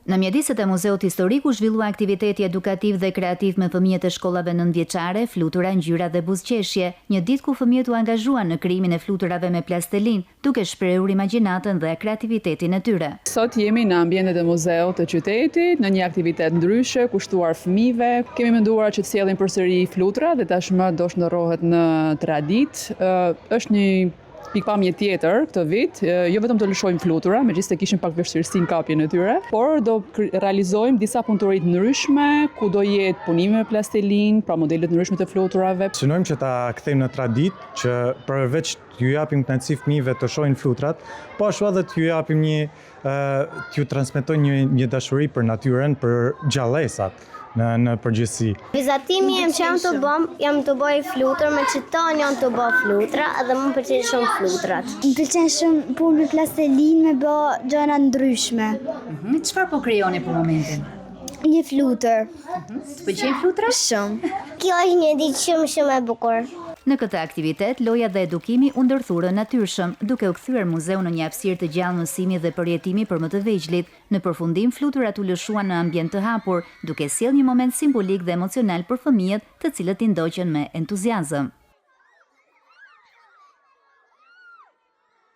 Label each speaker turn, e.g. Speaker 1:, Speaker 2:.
Speaker 1: Në mjediset e Muzeut Historik u zhvillua aktiviteti edukativ dhe kreativ me fëmijët e shkollave nëntëvjeçare, flutura, ngjyra dhe buzëqeshje, një ditë ku fëmijët u angazhuan në krijimin e fluturave me plastelin, duke shprehur imagjinatën dhe kreativitetin e tyre.
Speaker 2: Sot jemi në ambientet e muzeut të qytetit, në një aktivitet ndryshe, kushtuar fëmijëve. Kemi menduar që të sjellim përsëri flutura dhe tashmë do shndërrohet në traditë. Është një pikpamje tjetër këtë vit, jo vetëm të lëshojmë flutura, megjithëse kishim pak vështirësi në kapjen e tyre, por do realizojmë disa punëtori të ndryshme, ku do jetë punime me plastelin, pra modele të ndryshme të fluturave.
Speaker 3: Synojmë që ta kthejmë në traditë, që përveç t'ju japim kënaqësi fëmijëve të shohin flutrat, po ashtu edhe t'ju japim t'ju transmetojmë një dashuri për natyrën, për gjallësat në përgjithësi.
Speaker 4: Vizatimi jam të bëj flutur, me qëton jam të bëj flutra, edhe më pëlqen shumë flutrat.
Speaker 5: Më pëlqen shumë punë me plastelin, me bë gjëra ndryshme.
Speaker 1: Çfarë po krijoni për momentin?
Speaker 5: Një flutër.
Speaker 1: Të pëlqejnë flutra?
Speaker 5: Shumë.
Speaker 4: Kjo është një ditë shumë e bukur.
Speaker 1: Në këtë aktivitet, loja dhe edukimi u ndërthurën natyrshëm, duke u kthyer muzeu në një hapësirë të gjallë mësimi dhe përjetimi për më të vegjëlit. Në përfundim, fluturat u lëshuan në ambient të hapur, duke sjellë një moment simbolik dhe emocional për fëmijët, të cilët i ndoqën me entuziazëm.